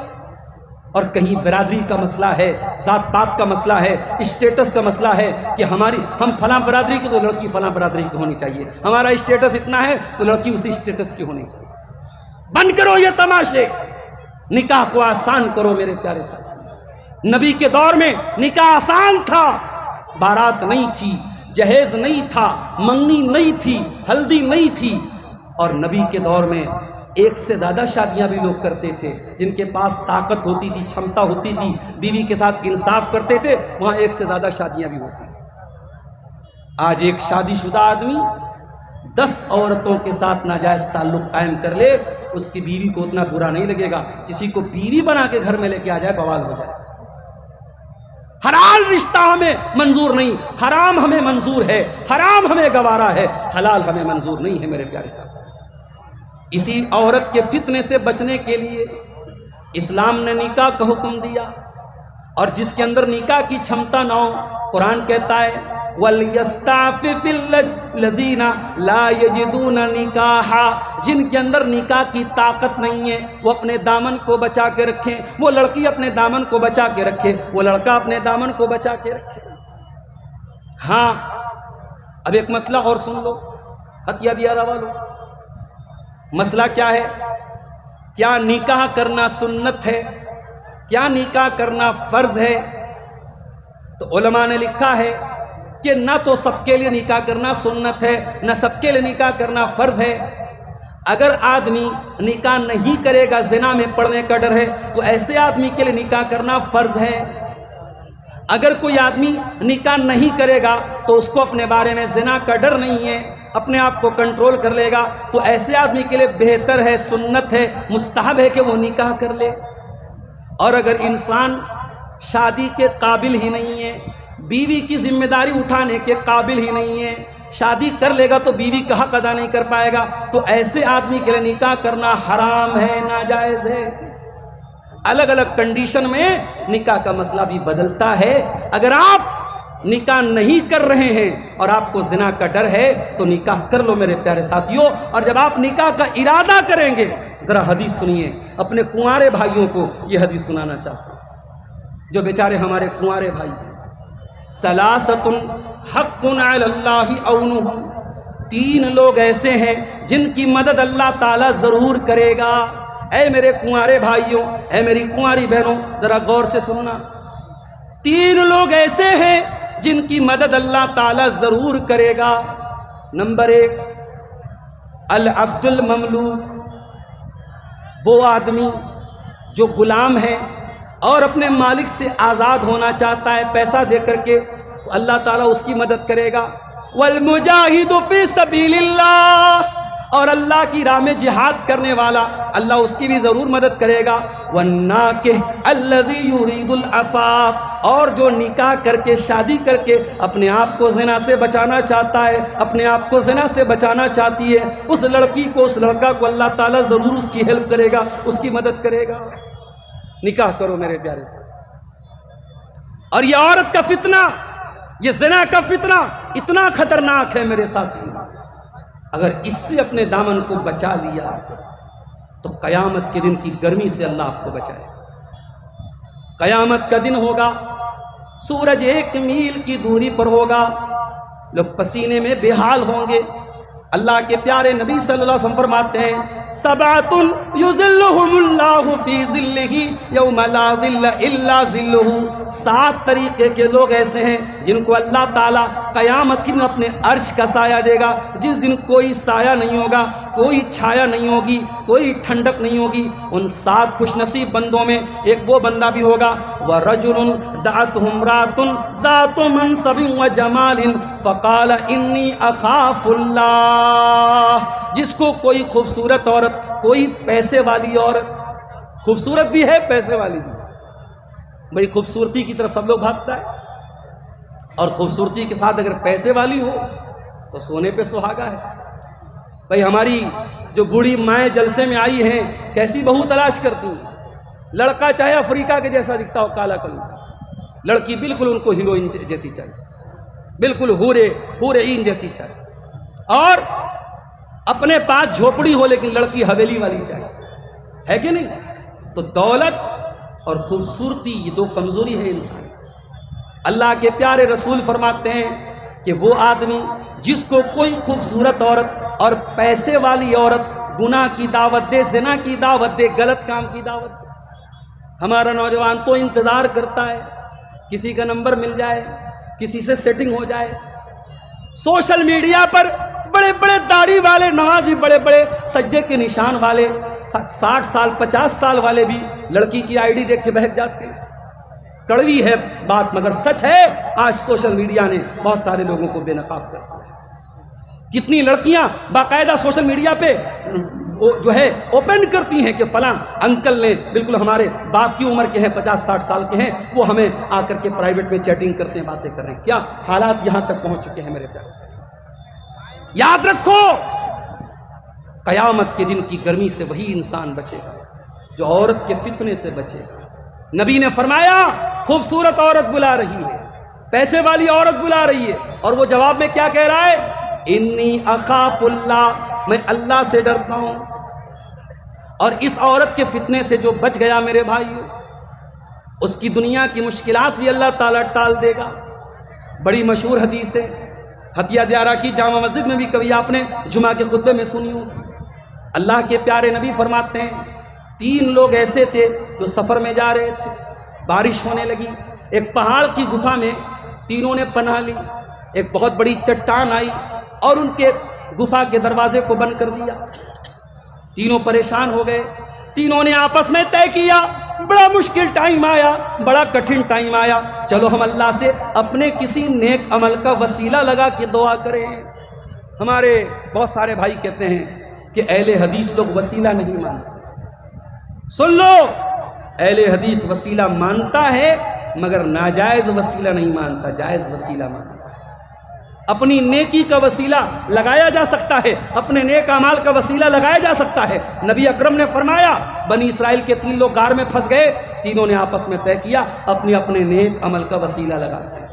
اور کہیں برادری کا مسئلہ ہے، ذات پات کا مسئلہ ہے، اسٹیٹس کا مسئلہ ہے کہ ہم فلاں برادری کی تو لڑکی فلاں برادری کی ہونی چاہیے، ہمارا اسٹیٹس اتنا ہے تو لڑکی اسی اسٹیٹس کی ہونی چاہیے۔ بند کرو یہ تماشے، نکاح کو آسان کرو میرے پیارے ساتھی۔ نبی کے دور میں نکاح آسان تھا، بارات نہیں تھی، جہیز نہیں تھا، منگنی نہیں تھی، ہلدی نہیں تھی، اور نبی کے دور میں ایک سے زیادہ شادیاں بھی لوگ کرتے تھے، جن کے پاس طاقت ہوتی تھی، چھمتا ہوتی تھی، بیوی کے ساتھ انصاف کرتے تھے، وہاں ایک سے زیادہ شادیاں بھی ہوتی تھی۔ آج ایک شادی شدہ آدمی 10 عورتوں کے ساتھ ناجائز تعلق قائم کر لے، اس کی بیوی کو اتنا برا نہیں لگے گا، کسی کو بیوی بنا کے گھر میں لے کے آ جائے بوال ہو جائے۔ حلال رشتہ ہمیں منظور نہیں، حرام ہمیں منظور ہے، حرام ہمیں گوارا ہے، حلال ہمیں منظور نہیں ہے میرے پیارے ساتھ۔ اسی عورت کے فتنے سے بچنے کے لیے اسلام نے نکاح کا حکم دیا، اور جس کے اندر نکاح کی چھمتا نہ ہو، قرآن کہتا ہے وَلْيَسْتَعْفِفِ الَّذِينَ لَا يَجِدُونَ نِكَاحًا، جن کے اندر نکاح کی طاقت نہیں ہے وہ اپنے دامن کو بچا کے رکھیں، وہ لڑکی اپنے دامن کو بچا کے رکھے، وہ لڑکا اپنے دامن کو بچا کے رکھے۔ ہاں اب ایک مسئلہ اور سن لو حتیہ دیا والو، مسئلہ کیا ہے؟ کیا نکاح کرنا سنت ہے؟ کیا نکاح کرنا فرض ہے؟ تو علماء نے لکھا ہے کہ نہ تو سب کے لیے نکاح کرنا سنت ہے، نہ سب کے لیے نکاح کرنا فرض ہے۔ اگر آدمی نکاح نہیں کرے گا، زنا میں پڑنے کا ڈر ہے، تو ایسے آدمی کے لیے نکاح کرنا فرض ہے۔ اگر کوئی آدمی نکاح نہیں کرے گا تو اس کو اپنے بارے میں زنا کا ڈر نہیں ہے، اپنے آپ کو کنٹرول کر لے گا، تو ایسے آدمی کے لیے بہتر ہے، سنت ہے، مستحب ہے کہ وہ نکاح کر لے۔ اور اگر انسان شادی کے قابل ہی نہیں ہے، بیوی کی ذمہ داری اٹھانے کے قابل ہی نہیں ہے، شادی کر لے گا تو بیوی کا حق ادا نہیں کر پائے گا، تو ایسے آدمی کے لیے نکاح کرنا حرام ہے، ناجائز ہے۔ الگ الگ کنڈیشن میں نکاح کا مسئلہ بھی بدلتا ہے۔ اگر آپ نکاح نہیں کر رہے ہیں اور آپ کو زنا کا ڈر ہے تو نکاح کر لو میرے پیارے ساتھیوں۔ اور جب آپ نکاح کا ارادہ کریں گے، ذرا حدیث سنیے، اپنے کنوارے بھائیوں کو یہ حدیث سنانا چاہتا ہوں جو بیچارے ہمارے کنوارے بھائی ہیں۔ ثلاثۃ حق علی اللہ عونہم، تین لوگ ایسے ہیں جن کی مدد اللہ تعالیٰ ضرور کرے گا۔ اے میرے کنوارے بھائیوں، اے میری کنواری بہنوں، ذرا غور سے سننا۔ تین لوگ ایسے ہیں جن کی مدد اللہ تعالیٰ ضرور کرے گا۔ نمبر ایک، العبد المملوک، وہ آدمی جو غلام ہے اور اپنے مالک سے آزاد ہونا چاہتا ہے پیسہ دے کر کے، تو اللہ تعالیٰ اس کی مدد کرے گا۔ والمجاہد فی سبیل اللہ، اور اللہ کی راہ میں جہاد کرنے والا، اللہ اس کی بھی ضرور مدد کرے گا۔ والناکح الذی یرید العفاف، اور جو نکاح کر کے شادی کر کے اپنے آپ کو زنا سے بچانا چاہتا ہے، اپنے آپ کو زنا سے بچانا چاہتی ہے، اس لڑکی کو، اس لڑکا کو اللہ تعالیٰ ضرور اس کی ہیلپ کرے گا، اس کی مدد کرے گا۔ نکاح کرو میرے پیارے ساتھ۔ اور یہ عورت کا فتنہ، یہ زنا کا فتنہ اتنا خطرناک ہے میرے ساتھی، اگر اس سے اپنے دامن کو بچا لیا تو قیامت کے دن کی گرمی سے اللہ آپ کو بچائے۔ قیامت کا دن ہوگا، سورج 1 میل کی دوری پر ہوگا، لوگ پسینے میں بے حال ہوں گے۔ اللہ کے پیارے نبی صلی اللہ علیہ وسلم فرماتے ہیں سبعۃ یظلھم اللہ فی ظلہ یوم لا ظل الا ظلہ، 7 طریقے کے لوگ ایسے ہیں جن کو اللہ تعالیٰ قیامت کے دن اپنے عرش کا سایہ دے گا، جس دن کوئی سایہ نہیں ہوگا، کوئی چھایا نہیں ہوگی، کوئی ٹھنڈک نہیں ہوگی۔ ان 7 خوش نصیب بندوں میں ایک وہ بندہ بھی ہوگا وَرَجُلٌ دَعَتْهُ امْرَأَةٌ ذَاتُ مَنْصَبٍ وَجَمَالٍ فَقَالَ إِنِّي أَخَافُ اللَّهَ، جس کو کوئی خوبصورت عورت، کوئی پیسے والی عورت، خوبصورت بھی ہے پیسے والی بھی، بھئی خوبصورتی کی طرف سب لوگ بھاگتا ہے، اور خوبصورتی کے ساتھ اگر پیسے والی ہو تو سونے پہ سہاگا ہے۔ بھئی ہماری جو بوڑھی مائیں جلسے میں آئی ہیں کیسی بہو تلاش کرتی ہیں، لڑکا چاہے افریقہ کے جیسا دکھتا ہو، کالا کلو، لڑکی بالکل ان کو ہیروئن جیسی چاہیے، بالکل حور عین جیسی چاہیے، اور اپنے پاس جھوپڑی ہو لیکن لڑکی حویلی والی چاہیے، ہے کہ نہیں؟ تو دولت اور خوبصورتی یہ 2 کمزوری ہے انسان۔ اللہ کے پیارے رسول فرماتے ہیں کہ وہ آدمی جس کو کوئی خوبصورت عورت اور پیسے والی عورت گناہ کی دعوت دے، زنا کی دعوت دے، غلط کام کی دعوت دے، ہمارا نوجوان تو انتظار کرتا ہے کسی کا نمبر مل جائے، کسی سے سیٹنگ ہو جائے۔ سوشل میڈیا پر بڑے بڑے داڑھی والے نمازی، بڑے بڑے سجدے کے نشان والے، 60 سال 50 سال والے بھی لڑکی کی آئی ڈی دیکھ کے بہک جاتے ہیں۔ کڑوی ہے بات مگر سچ ہے، آج سوشل میڈیا نے بہت سارے لوگوں کو بے نقاب کر دیا ہے۔ کتنی لڑکیاں باقاعدہ سوشل میڈیا پہ وہ جو ہے اوپن کرتی ہیں کہ فلاں انکل نے بالکل ہمارے باپ کی عمر کے ہیں، 50-60 سال کے ہیں، وہ ہمیں آ کر کے پرائیویٹ میں چیٹنگ کرتے ہیں، باتیں کر رہے ہیں. کیا حالات یہاں تک پہنچ چکے ہیں میرے پیارے ساتھی. یاد رکھو قیامت کے دن کی گرمی سے وہی انسان بچے گا جو عورت کے فتنے سے بچے گا. نبی نے فرمایا خوبصورت عورت بلا رہی ہے، پیسے والی عورت بلا رہی ہے، اور وہ جواب میں کیا کہہ رہا ہے؟ انی اخاف اللہ، میں اللہ سے ڈرتا ہوں. اور اس عورت کے فتنے سے جو بچ گیا میرے بھائیو، اس کی دنیا کی مشکلات بھی اللہ تعالیٰ ٹال دے گا. بڑی مشہور حدیث ہے، ہتھیہ دیارہ کی جامع مسجد میں بھی کبھی آپ نے جمعہ کے خطبے میں سنی ہوگی. اللہ کے پیارے نبی فرماتے ہیں 3 لوگ ایسے تھے جو سفر میں جا رہے تھے، بارش ہونے لگی، ایک پہاڑ کی گفا میں تینوں نے پناہ لی. ایک بہت بڑی چٹان آئی اور ان کے گفا کے دروازے کو بند کر دیا. تینوں پریشان ہو گئے. تینوں نے آپس میں طے کیا بڑا مشکل ٹائم آیا، بڑا کٹھن ٹائم آیا، چلو ہم اللہ سے اپنے کسی نیک عمل کا وسیلہ لگا کے دعا کریں. ہمارے بہت سارے بھائی کہتے ہیں کہ اہل حدیث لوگ وسیلہ نہیں مانتے. سن لو، اہل حدیث وسیلہ مانتا ہے مگر ناجائز وسیلہ نہیں مانتا، جائز وسیلہ مانتا. اپنی نیکی کا وسیلہ لگایا جا سکتا ہے، اپنے نیک اعمال کا وسیلہ لگایا جا سکتا ہے. نبی اکرم نے فرمایا بنی اسرائیل کے 3 لوگ غار میں پھنس گئے، تینوں نے آپس میں طے کیا اپنے اپنے نیک عمل کا وسیلہ لگاتے ہیں.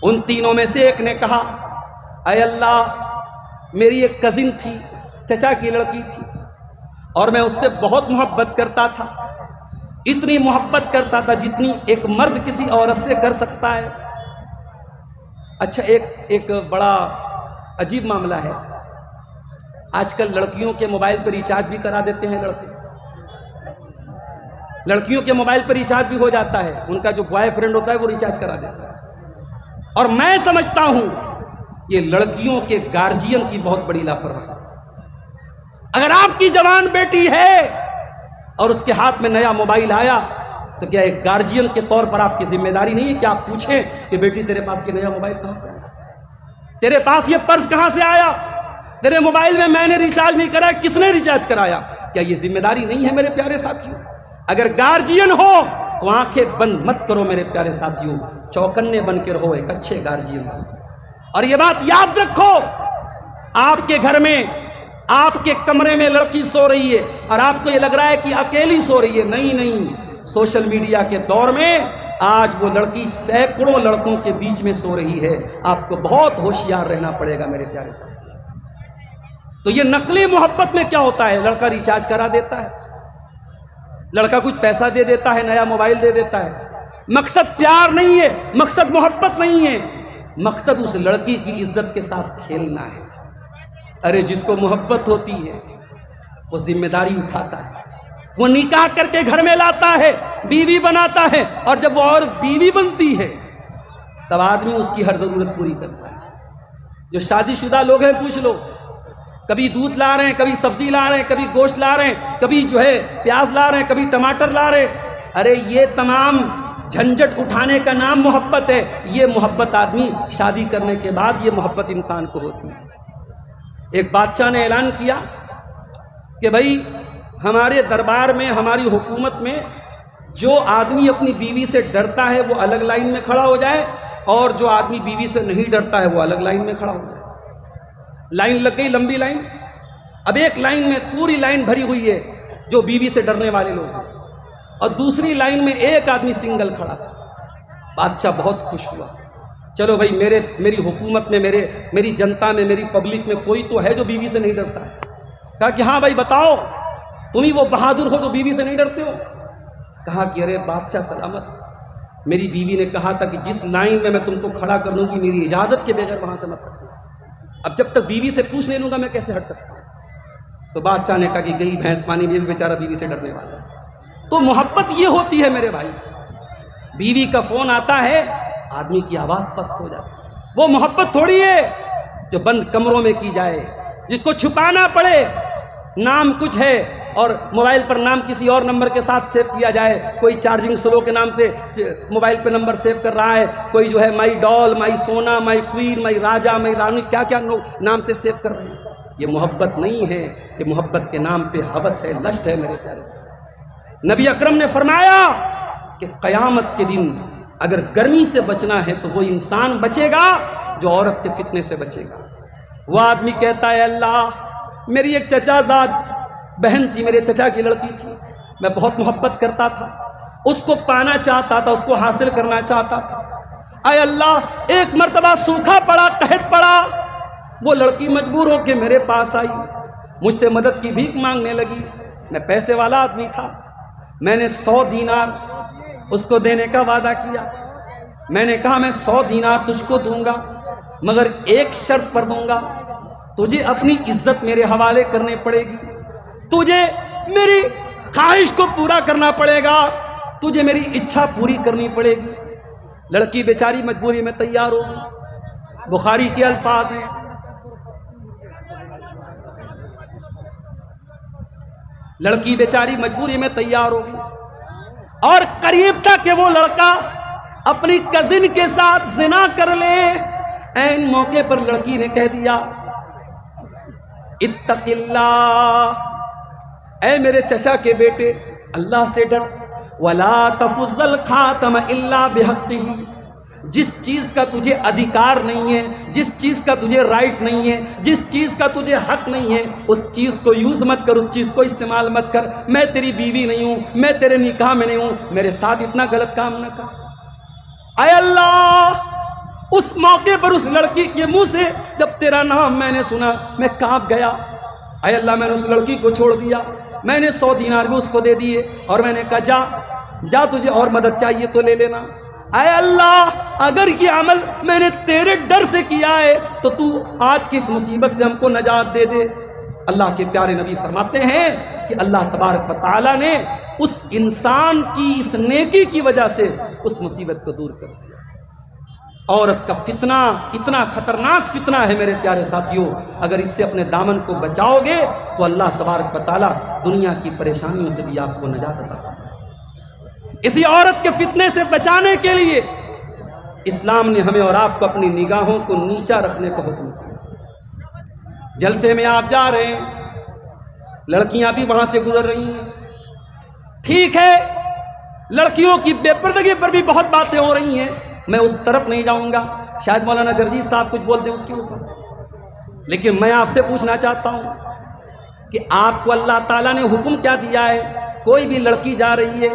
ان تینوں میں سے ایک نے کہا اے اللہ، میری ایک کزن تھی، چچا کی لڑکی تھی، اور میں اس سے بہت محبت کرتا تھا، اتنی محبت کرتا تھا جتنی ایک مرد کسی عورت سے کر سکتا ہے. اچھا ایک بڑا عجیب معاملہ ہے، آج کل لڑکیوں کے موبائل پر ریچارج بھی کرا دیتے ہیں لڑکے، لڑکیوں کے موبائل پر ریچارج بھی ہو جاتا ہے، ان کا جو بوائے فرینڈ ہوتا ہے وہ ریچارج کرا دیتا ہے. اور میں سمجھتا ہوں یہ لڑکیوں کے گارجین کی بہت بڑی لاپرواہی. اگر آپ کی جوان بیٹی ہے اور اس کے ہاتھ میں نیا موبائل آیا تو کیا ایک گارجین کے طور پر آپ کی ذمہ داری نہیں ہے کہ آپ پوچھیں کہ بیٹی تیرے پاس یہ نیا موبائل کہاں سے آیا، تیرے پاس یہ پرس کہاں سے آیا، تیرے موبائل میں نے ریچارج نہیں کرا، کس نے ریچارج کرایا؟ کیا یہ ذمہ داری نہیں ہے میرے پیارے ساتھیوں؟ اگر گارجین ہو تو آنکھیں بند مت کرو میرے پیارے ساتھیوں، چوکنے بن کے رہو ایک اچھے گارجین ہو. اور یہ بات یاد رکھو، آپ کے گھر میں آپ کے کمرے میں لڑکی سو رہی ہے اور آپ کو یہ لگ رہا ہے کہ اکیلی سو رہی ہے، نہیں، سوشل میڈیا کے دور میں آج وہ لڑکی سینکڑوں لڑکوں کے بیچ میں سو رہی ہے. آپ کو بہت ہوشیار رہنا پڑے گا میرے پیارے ساتھی. تو یہ نقلی محبت میں کیا ہوتا ہے؟ لڑکا ریچارج کرا دیتا ہے، لڑکا کچھ پیسہ دے دیتا ہے، نیا موبائل دے دیتا ہے. مقصد پیار نہیں ہے، مقصد محبت نہیں ہے، مقصد اس لڑکی کی عزت کے ساتھ کھیلنا ہے. ارے جس کو محبت ہوتی ہے وہ ذمہ داری اٹھاتا ہے، وہ نکاح کر کے گھر میں لاتا ہے، بیوی بناتا ہے، اور جب وہ اور بیوی بنتی ہے تب آدمی اس کی ہر ضرورت پوری کرتا ہے. جو شادی شدہ لوگ ہیں پوچھ لو، کبھی دودھ لا رہے ہیں، کبھی سبزی لا رہے ہیں، کبھی گوشت لا رہے ہیں، کبھی جو ہے پیاز لا رہے ہیں، کبھی ٹماٹر لا رہے ہیں. ارے یہ تمام جھنجٹ اٹھانے کا نام محبت ہے. یہ محبت آدمی شادی کرنے کے بعد یہ محبت انسان کو ہوتی ہے. ایک بادشاہ نے اعلان کیا کہ بھائی ہمارے دربار میں، ہماری حکومت میں جو آدمی اپنی بیوی سے ڈرتا ہے وہ الگ لائن میں کھڑا ہو جائے، اور جو آدمی بیوی سے نہیں ڈرتا ہے وہ الگ لائن میں کھڑا ہو جائے. لائن لگ گئی، لمبی لائن. اب ایک لائن میں پوری لائن بھری ہوئی ہے جو بیوی سے ڈرنے والے لوگ ہیں، اور دوسری لائن میں ایک آدمی سنگل کھڑا تھا. بادشاہ بہت خوش ہوا، چلو بھائی میری حکومت میں، میری جنتا میں، میری پبلک میں کوئی تو ہے جو بیوی سے نہیں ڈرتا ہے. کہا کہ ہاں بھائی بتاؤ، تم ہی وہ بہادر ہو جو بیوی سے نہیں ڈرتے ہو. کہا کہ ارے بادشاہ سلامت، میری بیوی نے کہا تھا کہ جس لائن میں تم کو کھڑا کر لوں گی میری اجازت کے بغیر وہاں سے مت ہٹو. اب جب تک بیوی سے پوچھ نہیں لوں گا میں کیسے ہٹ سکتا ہوں؟ تو بادشاہ نے کہا کہ گئی بھینس پانی میں بھی بیچارہ بیوی سے ڈرنے والا ہے. تو محبت یہ ہوتی ہے میرے بھائی، بیوی کا فون آتا ہے آدمی کی آواز پست ہو جاتی ہے. وہ محبت تھوڑی ہے جو بند کمروں میں کی جائے، جس کو چھپانا پڑے، نام کچھ ہے اور موبائل پر نام کسی اور نمبر کے ساتھ سیو کیا جائے. کوئی چارجنگ سلو کے نام سے موبائل پہ نمبر سیو کر رہا ہے، کوئی جو ہے مائی ڈال، مائی سونا، مائی کوئین، مائی راجا، مائی رانی، کیا نام سے سیو کر رہے ہیں. یہ محبت نہیں ہے، یہ محبت کے نام پہ ہوس ہے، لشٹ ہے میرے پیارے ساتھی۔ نبی اکرم نے فرمایا کہ قیامت کے دن اگر گرمی سے بچنا ہے تو وہ انسان بچے گا جو عورت کے فتنے سے بچے گا۔ وہ آدمی کہتا ہے اللہ، میری ایک چچا زاد بہن تھی، میرے چچا کی لڑکی تھی، میں بہت محبت کرتا تھا، اس کو پانا چاہتا تھا، اس کو حاصل کرنا چاہتا تھا۔ اے اللہ، ایک مرتبہ سوکھا پڑا، قحط پڑا، وہ لڑکی مجبور ہو کے میرے پاس آئی، مجھ سے مدد کی بھیک مانگنے لگی۔ میں پیسے والا آدمی تھا، میں نے 100 دینار اس کو دینے کا وعدہ کیا۔ میں نے کہا میں 100 دینار تجھ کو دوں گا، مگر ایک شرط پر دوں گا، تجھے اپنی عزت میرے حوالے کرنے پڑے گی، تجھے میری خواہش کو پورا کرنا پڑے گا، تجھے میری اچھا پوری کرنی پڑے گی۔ لڑکی بیچاری مجبوری میں تیار ہو گئی۔ بخاری کے الفاظ ہیں، لڑکی بیچاری مجبوری میں تیار ہو گئی، اور قریب تھا کہ وہ لڑکا اپنی کزن کے ساتھ زنا کر لے۔ این موقع پر لڑکی نے کہہ دیا اتق اللہ، اے میرے چچا کے بیٹے اللہ سے ڈر، ولا تفض الخاتم الا بحقہ، جس چیز کا تجھے ادھیکار نہیں ہے، جس چیز کا تجھے رائٹ نہیں ہے، جس چیز کا تجھے حق نہیں ہے، اس چیز کو یوز مت کر، اس چیز کو استعمال مت کر۔ میں تیری بیوی نہیں ہوں، میں تیرے نکاح میں نہیں ہوں، میرے ساتھ اتنا غلط کام نہ کر۔ اے اللہ، اس موقع پر اس لڑکی کے منہ سے جب تیرا نام میں نے سنا میں کانپ گیا۔ اے اللہ، میں نے اس لڑکی کو چھوڑ دیا، میں نے 100 دینار بھی اس کو دے دیے، اور میں نے کہا جا جا، تجھے اور مدد چاہیے تو لے لینا۔ اے اللہ، اگر یہ عمل میں نے تیرے ڈر سے کیا ہے تو تو آج کی اس مصیبت سے ہم کو نجات دے دے۔ اللہ کے پیارے نبی فرماتے ہیں کہ اللہ تبارک و تعالیٰ نے اس انسان کی اس نیکی کی وجہ سے اس مصیبت کو دور کر دیا۔ عورت کا فتنہ اتنا خطرناک فتنہ ہے میرے پیارے ساتھیوں، اگر اس سے اپنے دامن کو بچاؤ گے تو اللہ تبارک و تعالیٰ دنیا کی پریشانیوں سے بھی آپ کو نجات عطا کرے۔ اسی عورت کے فتنے سے بچانے کے لیے اسلام نے ہمیں اور آپ کو اپنی نگاہوں کو نیچا رکھنے کا حکم دیا۔ جلسے میں آپ جا رہے ہیں، لڑکیاں بھی وہاں سے گزر رہی ہیں، ٹھیک ہے، لڑکیوں کی بے پردگی پر بھی بہت باتیں ہو رہی ہیں، میں اس طرف نہیں جاؤں گا، شاید مولانا جرجیت صاحب کچھ بول دیں اس کے اوپر، لیکن میں آپ سے پوچھنا چاہتا ہوں کہ آپ کو اللہ تعالیٰ نے حکم کیا دیا ہے؟ کوئی بھی لڑکی جا رہی ہے،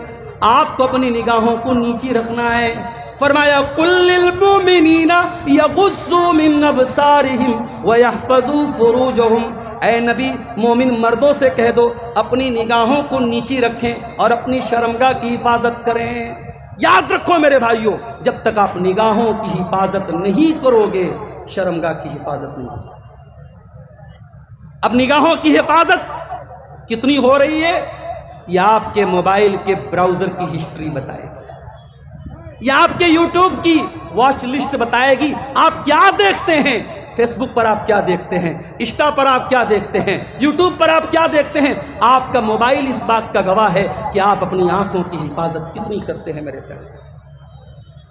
آپ کو اپنی نگاہوں کو نیچی رکھنا ہے۔ فرمایا قل للمؤمنین یغضوا من ابصارہم ویحفظوا فروجہم، اے نبی مومن مردوں سے کہہ دو اپنی نگاہوں کو نیچی رکھیں اور اپنی شرمگاہ کی حفاظت کریں۔ یاد رکھو میرے بھائیوں، جب تک آپ نگاہوں کی حفاظت نہیں کرو گے شرمگاہ کی حفاظت نہیں ہو سکتی۔ اب نگاہوں کی حفاظت کتنی ہو رہی ہے یہ آپ کے موبائل کے براؤزر کی ہسٹری بتائے گی، یہ آپ کے یوٹیوب کی واچ لسٹ بتائے گی، آپ کیا دیکھتے ہیں، فیس بک پر آپ کیا دیکھتے ہیں، انسٹا پر آپ کیا دیکھتے ہیں، یوٹیوب پر آپ کیا دیکھتے ہیں۔ آپ کا موبائل اس بات کا گواہ ہے کہ آپ اپنی آنکھوں کی حفاظت کتنی کرتے ہیں میرے پیارے ساتھی۔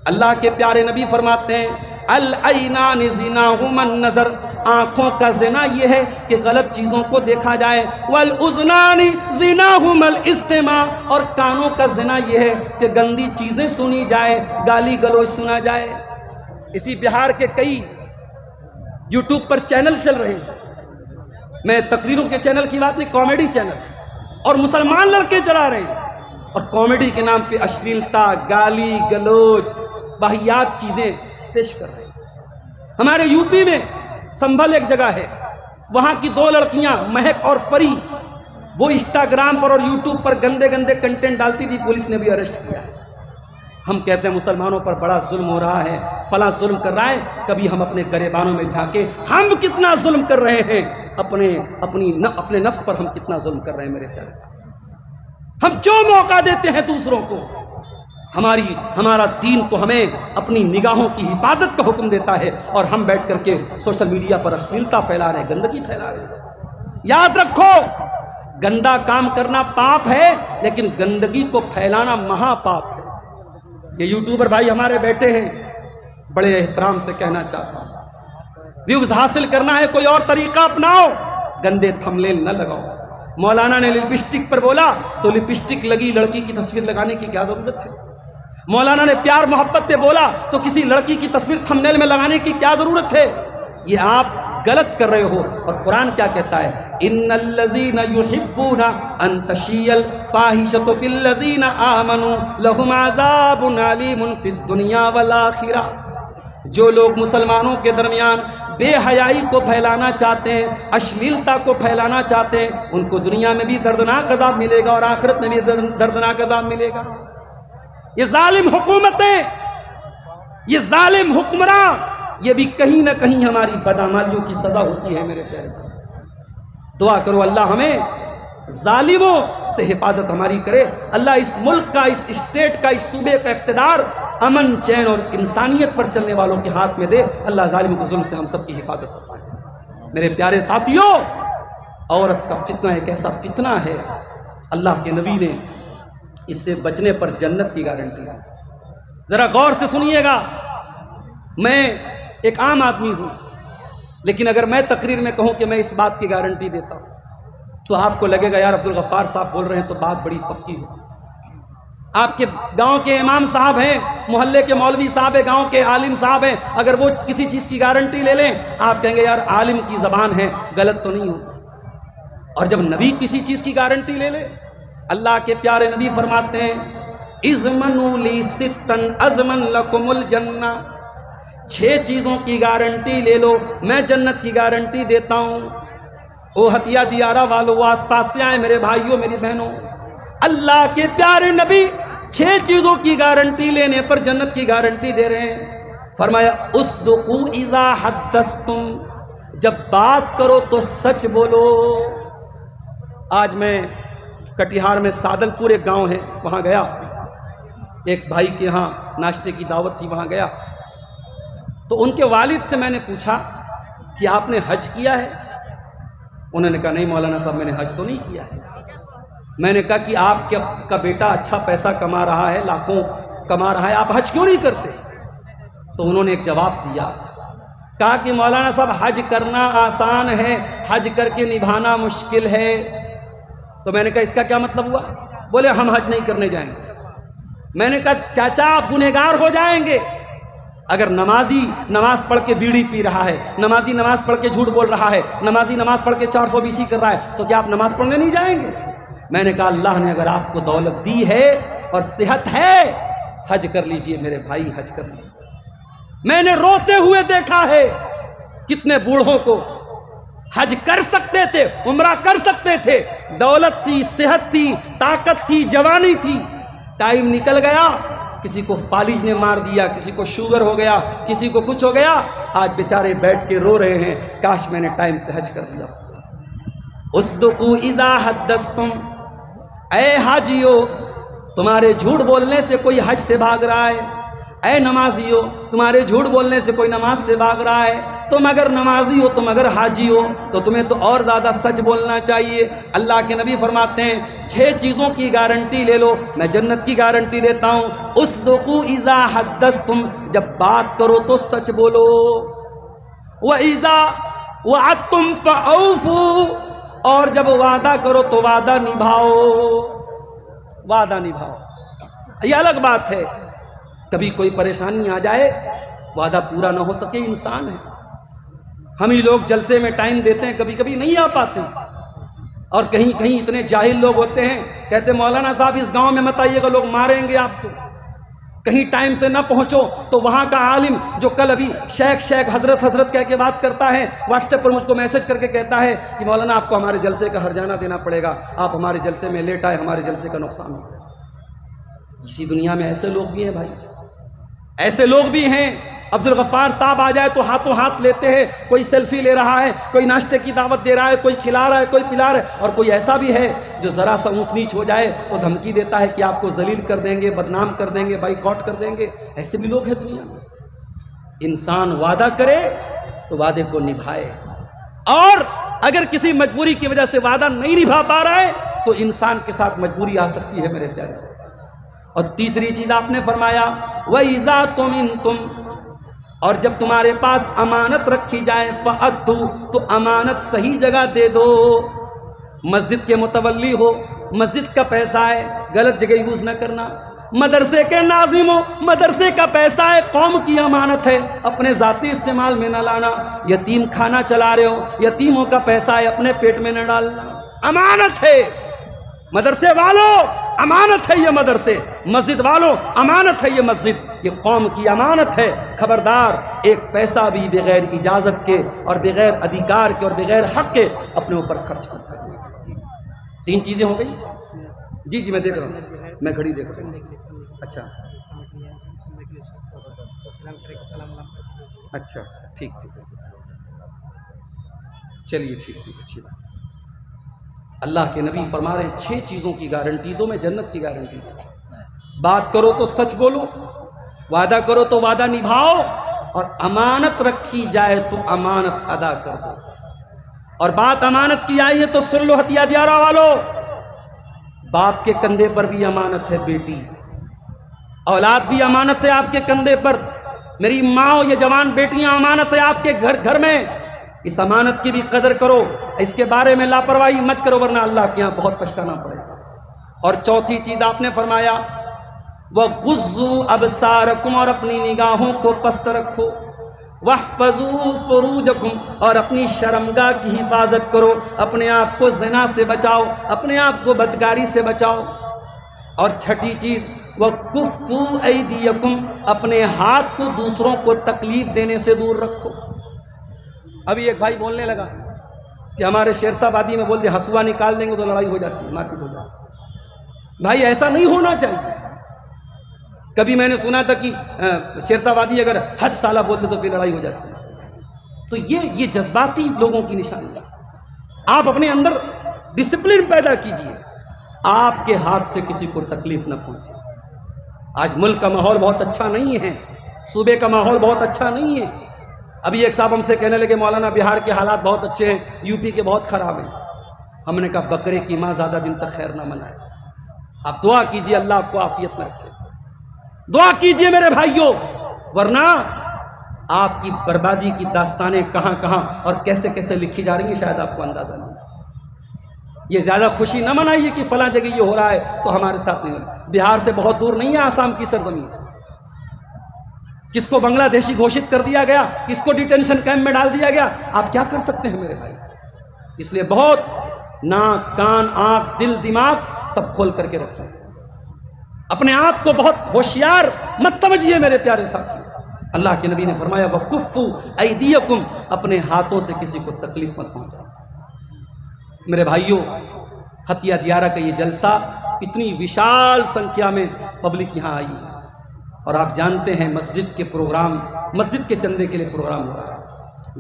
اللہ کے پیارے نبی فرماتے ہیں العینان زناہما النظر، آنکھوں کا زنا یہ ہے کہ غلط چیزوں کو دیکھا جائے، والاذنان زناہما الاستماع، اور کانوں کا زنا یہ ہے کہ گندی چیزیں سنی جائے، گالی گلوچ سنا جائے۔ اسی بہار کے کئی یوٹیوب پر چینل چل رہے ہیں، میں تقریروں کے چینل کی بات نہیں، کامیڈی چینل، اور مسلمان لڑکے چلا رہے ہیں، اور کامیڈی کے نام پہ اشلیلتا، گالی گلوچ، واہیات چیزیں پیش کر رہے ہیں۔ ہمارے یو پی میں سنبھل ایک جگہ ہے، وہاں کی 2 لڑکیاں مہک اور پری، وہ انسٹاگرام پر اور یوٹیوب پر گندے گندے کنٹینٹ ڈالتی تھی، پولیس نے بھی اریسٹ کیا ہے۔ ہم کہتے ہیں مسلمانوں پر بڑا ظلم ہو رہا ہے، فلاں ظلم کر رہا ہے، کبھی ہم اپنے گریبانوں میں جھانکے ہم کتنا ظلم کر رہے ہیں، اپنے نفس پر ہم کتنا ظلم کر رہے ہیں میرے پیارے ساتھ۔ ہم جو موقع دیتے ہیں دوسروں کو، ہمارا دین تو ہمیں اپنی نگاہوں کی حفاظت کا حکم دیتا ہے، اور ہم بیٹھ کر کے سوشل میڈیا پر اشلیلتا پھیلا رہے ہیں، گندگی پھیلا رہے ہیں۔ یاد رکھو، گندا کام کرنا پاپ ہے، لیکن گندگی کو پھیلانا مہا پاپ ہے۔ یہ یوٹیوبر بھائی ہمارے بیٹے ہیں، بڑے احترام سے کہنا چاہتا ہوں، ویوز حاصل کرنا ہے کوئی اور طریقہ اپناؤ، گندے تھملیل نہ لگاؤ۔ مولانا نے لپسٹک پر بولا تو لپسٹک لگی لڑکی کی تصویر لگانے کی کیا ضرورت ہے؟ مولانا نے پیار محبت پہ بولا تو کسی لڑکی کی تصویر تھمبنیل میں لگانے کی کیا ضرورت ہے؟ یہ آپ غلط کر رہے ہو۔ اور قرآن کیا کہتا ہے؟ ان الذین یحبون ان تشیع الفاحشۃ فی الذین آمنوا لہم عذاب علیم فی الدنیا والآخرہ۔ جو لوگ مسلمانوں کے درمیان بے حیائی کو پھیلانا چاہتے ہیں، اشلیلتا کو پھیلانا چاہتے ہیں، ان کو دنیا میں بھی دردناک عذاب ملے گا اور آخرت میں بھی دردناک عذاب ملے گا۔ یہ ظالم حکومتیں، یہ ظالم حکمراں، یہ بھی کہیں نہ کہیں ہماری بدعمالیوں کی سزا ہوتی ہے میرے پیارے ساتھ۔ دعا کرو اللہ ہمیں ظالموں سے حفاظت ہماری کرے، اللہ اس ملک کا، اس اسٹیٹ کا، اس صوبے کا اقتدار امن چین اور انسانیت پر چلنے والوں کے ہاتھ میں دے، اللہ ظالم کے ظلم سے ہم سب کی حفاظت فرمائے۔ میرے پیارے ساتھیوں، عورت کا فتنہ ایک ایسا فتنہ ہے، اللہ کے نبی نے اس سے بچنے پر جنت کی گارنٹی ہے۔ ذرا غور سے سنیے گا، میں ایک عام آدمی ہوں، لیکن اگر میں تقریر میں کہوں کہ میں اس بات کی گارنٹی دیتا ہوں تو آپ کو لگے گا یار عبدالغفار صاحب بول رہے ہیں تو بات بڑی پکی ہے۔ آپ کے گاؤں کے امام صاحب ہیں، محلے کے مولوی صاحب ہیں، گاؤں کے عالم صاحب ہیں، اگر وہ کسی چیز کی گارنٹی لے لیں آپ کہیں گے یار عالم کی زبان ہے، غلط تو نہیں ہوگا۔ اور جب نبی کسی چیز کی گارنٹی لے لے، اللہ کے پیارے نبی فرماتے ہیں اضمنوا لی ستن اضمن لکم الجنہ، 6 چیزوں کی گارنٹی لے لو میں جنت کی گارنٹی دیتا ہوں۔ او ہتیا دیارہ والو، وہ آس پاس سے آئے میرے بھائیوں میری بہنوں، اللہ کے پیارے نبی 6 چیزوں کی گارنٹی لینے پر جنت کی گارنٹی دے رہے ہیں۔ فرمایا اصدقوا اذا حدثتم، جب بات کرو تو سچ بولو۔ آج میں کٹیہار میں سادل پور ایک گاؤں ہے، وہاں گیا، ایک بھائی کے ہاں ناشتے کی دعوت تھی، وہاں گیا تو ان کے والد سے میں نے پوچھا کہ آپ نے حج کیا ہے؟ انہوں نے کہا نہیں مولانا صاحب میں نے حج تو نہیں کیا ہے۔ میں نے کہا کہ آپ کا بیٹا اچھا پیسہ کما رہا ہے، لاکھوں کما رہا ہے، آپ حج کیوں نہیں کرتے؟ تو انہوں نے ایک جواب دیا، کہا کہ مولانا صاحب حج کرنا آسان ہے، حج کر کے نبھانا مشکل ہے۔ تو میں نے کہا اس کا کیا مطلب ہوا؟ بولے ہم حج نہیں کرنے جائیں گے۔ میں نے کہا چاچا آپ گنہگار ہو جائیں گے، اگر نمازی نماز پڑھ کے بیڑی پی رہا ہے، نمازی نماز پڑھ کے جھوٹ بول رہا ہے، نمازی نماز پڑھ کے 420 کر رہا ہے، تو کیا آپ نماز پڑھنے نہیں جائیں گے؟ میں نے کہا اللہ نے اگر آپ کو دولت دی ہے اور صحت ہے، حج کر لیجئے میرے بھائی، حج کر لیجئے۔ میں نے روتے ہوئے دیکھا ہے کتنے بوڑھوں کو حج کر سکتے تھے، عمرہ کر سکتے تھے، دولت تھی، صحت تھی، طاقت تھی، جوانی تھی، ٹائم نکل گیا، کسی کو فالج نے مار دیا، کسی کو شوگر ہو گیا، کسی کو کچھ ہو گیا، آج بیچارے بیٹھ کے رو رہے ہیں کاش میں نے ٹائم سے حج کر دیا۔ اصدقوا اذا حدثتم، اے حاجیو تمہارے جھوٹ بولنے سے کوئی حج سے بھاگ رہا ہے، اے نمازیو تمہارے جھوٹ بولنے سے کوئی نماز سے بھاگ رہا ہے، تم اگر نمازی ہو، تم اگر حاجی ہو تو تمہیں تو اور زیادہ سچ بولنا چاہیے۔ اللہ کے نبی فرماتے ہیں 6 چیزوں کی گارنٹی لے لو میں جنت کی گارنٹی دیتا ہوں۔ اصدقوا اذا حدثتم، جب بات کرو تو سچ بولو، واذا وعدتم فاوفوا، اور جب وعدہ کرو تو وعدہ نبھاؤ، وعدہ نبھاؤ۔ یہ الگ بات ہے کبھی کوئی پریشانی آ جائے، وعدہ پورا نہ ہو سکے، انسان ہے، ہم ہی لوگ جلسے میں ٹائم دیتے ہیں، کبھی کبھی نہیں آ پاتے، اور کہیں کہیں اتنے جاہل لوگ ہوتے ہیں کہتے مولانا صاحب اس گاؤں میں مت آئیے گا لوگ ماریں گے آپ کو، کہیں ٹائم سے نہ پہنچو تو وہاں کا عالم جو کل ابھی شیخ حضرت کہہ کے بات کرتا ہے، واٹس ایپ پر مجھ کو میسج کر کے کہتا ہے کہ مولانا آپ کو ہمارے جلسے کا ہرجانہ دینا پڑے گا، آپ ہمارے جلسے میں لیٹ آئے، ہمارے جلسے کا نقصان ہو گیا۔ اسی دنیا میں ایسے لوگ بھی ہیں بھائی، ایسے لوگ بھی ہیں۔ عبدالغفار صاحب آ جائے تو ہاتھوں ہاتھ لیتے ہیں، کوئی سیلفی لے رہا ہے، کوئی ناشتے کی دعوت دے رہا ہے، کوئی کھلا رہا ہے، کوئی پلا رہا ہے، اور کوئی ایسا بھی ہے جو ذرا سا اونچ نیچ ہو جائے تو دھمکی دیتا ہے کہ آپ کو ذلیل کر دیں گے، بدنام کر دیں گے، بائیکاٹ کر دیں گے۔ ایسے بھی لوگ ہیں دنیا میں۔ انسان وعدہ کرے تو وعدے کو نبھائے، اور اگر کسی مجبوری کی وجہ سے وعدہ نہیں نبھا پا رہا ہے تو انسان کے ساتھ مجبوری آ سکتی ہے میرے پیارے سے۔ اور تیسری چیز آپ نے فرمایا وَإِذَا تُمِنْتُمْ، اور جب تمہارے پاس امانت رکھی جائے فَأَدُّوا، تو امانت صحیح جگہ دے دو۔ مسجد کے متولی ہو، مسجد کا پیسہ ہے، غلط جگہ یوز نہ کرنا۔ مدرسے کے ناظم ہو، مدرسے کا پیسہ ہے، قوم کی امانت ہے، اپنے ذاتی استعمال میں نہ لانا۔ یتیم کھانا چلا رہے ہو، یتیموں کا پیسہ ہے، اپنے پیٹ میں نہ ڈالنا۔ امانت ہے مدرسے والوں، امانت ہے یہ مدرسے، مسجد والوں امانت ہے یہ مسجد، یہ قوم کی امانت ہے۔ خبردار، ایک پیسہ بھی بغیر اجازت کے اور بغیر ادھیکار کے اور بغیر حق کے اپنے اوپر خرچ مت کرنا۔ 3 چیزیں ہو گئی۔ جی میں دیکھ رہا ہوں، میں گھڑی دیکھ رہا ہوں۔ اچھا اچھا ٹھیک چلیے ٹھیک اچھی بات۔ اللہ کے نبی فرما رہے ہیں 6 چیزوں کی گارنٹی دو، میں جنت کی گارنٹی دوں۔ بات کرو تو سچ بولو، وعدہ کرو تو وعدہ نبھاؤ، اور امانت رکھی جائے تو امانت ادا کر دو۔ اور بات امانت کی آئی ہے تو سن لو ہتھیا دیارہ والو، باپ کے کندھے پر بھی امانت ہے بیٹی، اولاد بھی امانت ہے آپ کے کندھے پر۔ میری ماں، یہ جوان بیٹیاں امانت ہے آپ کے گھر میں، اس امانت کی بھی قدر کرو، اس کے بارے میں لاپرواہی مت کرو، ورنہ اللہ کے یہاں بہت پچھتانا پڑے گا۔ اور چوتھی چیز آپ نے فرمایا وَغُضُّوا أَبْصَارَكُمْ، اور اپنی نگاہوں کو پست رکھو، وَاحْفَظُوا فُرُوجَكُمْ، اور اپنی شرمگاہ کی حفاظت کرو، اپنے آپ کو زنا سے بچاؤ، اپنے آپ کو بدکاری سے بچاؤ۔ اور چھٹی چیز وَكُفُّوا أَيْدِيَكُمْ، اپنے ہاتھ کو دوسروں کو تکلیف دینے سے دور رکھو۔ ابھی ایک بھائی بولنے لگا کہ ہمارے شیرسا آبادی میں بول دے ہسوا نکال دیں گے تو لڑائی ہو جاتی ہے، مارپیٹ ہو جاتی ہے۔ بھائی ایسا نہیں ہونا چاہیے۔ کبھی میں نے سنا تھا کہ شیرسا آبادی اگر 10 سالہ بول دے تو پھر لڑائی ہو جاتی ہے۔ تو یہ جذباتی لوگوں کی نشانی ہے۔ آپ اپنے اندر ڈسپلن پیدا کیجئے، آپ کے ہاتھ سے کسی کو تکلیف نہ پہنچے۔ آج ملک کا ماحول بہت اچھا نہیں ہے، صوبے کا ماحول بہت اچھا نہیں ہے۔ ابھی ایک صاحب ہم سے کہنے لگے مولانا بہار کے حالات بہت اچھے ہیں، یو پی کے بہت خراب ہیں۔ ہم نے کہا بکرے کی ماں زیادہ دن تک خیر نہ منائے، آپ دعا کیجئے اللہ آپ کو عافیت میں رکھے، دعا کیجئے میرے بھائیوں، ورنہ آپ کی بربادی کی داستانیں کہاں کہاں اور کیسے کیسے لکھی جا رہی ہیں شاید آپ کو اندازہ نہیں۔ یہ زیادہ خوشی نہ منائیے کہ فلاں جگہ یہ ہو رہا ہے تو ہمارے ساتھ نہیں ہو رہا۔ بہار سے بہت دور نہیں ہے آسام کی سرزمین، کس کو بنگلہ دیشی گھوشت کر دیا گیا، کس کو ڈیٹینشن کیمپ میں ڈال دیا گیا، آپ کیا کر سکتے ہیں میرے بھائی؟ اس لیے بہت ناک کان آنکھ دل دماغ سب کھول کر کے رکھیں، اپنے آپ کو بہت ہوشیار مت سمجھیے میرے پیارے ساتھی۔ اللہ کے نبی نے فرمایا وَكُفُّوا أَيْدِيَكُمْ، اپنے ہاتھوں سے کسی کو تکلیف مت پہنچاؤ۔ میرے بھائیوں، ہتھیا دیارہ کا یہ جلسہ اتنی وشال سنکھیا میں پبلک یہاں آئی ہے، اور آپ جانتے ہیں مسجد کے پروگرام، مسجد کے چندے کے لیے پروگرام ہو رہا ہے۔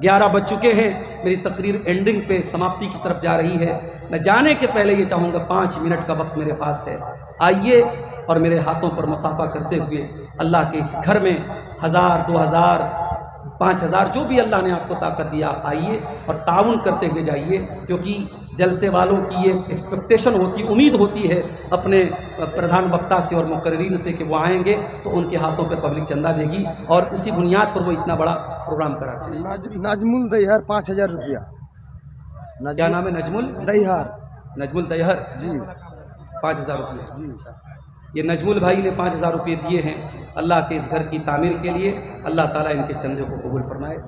11 بج چکے ہیں، میری تقریر اینڈنگ پہ سماپتی کی طرف جا رہی ہے۔ میں جانے کے پہلے یہ چاہوں گا 5 منٹ کا وقت میرے پاس ہے، آئیے اور میرے ہاتھوں پر مصافحہ کرتے ہوئے اللہ کے اس گھر میں 1000 2000 5000 جو بھی اللہ نے آپ کو طاقت دیا، آئیے اور تعاون کرتے ہوئے جائیے، کیونکہ جلسے والوں کی یہ ایکسپیکٹیشن ہوتی، امید ہوتی ہے اپنے پردھان وکتا سے اور مقررین سے کہ وہ آئیں گے تو ان کے ہاتھوں پہ پبلک چندہ دے گی، اور اسی بنیاد پر وہ اتنا بڑا پروگرام کراتے ہیں۔ نجم الدیہر 5000 روپیہ۔ کیا نام ہے؟ نجم دیہر، نجم الدیہر جی 5000 روپیہ۔ جی یہ نجم البھائی نے 5000 روپے دیے ہیں اللہ کے اس گھر کی تعمیر کے لیے۔ اللہ تعالیٰ ان کے چندے کو قبول فرمائے۔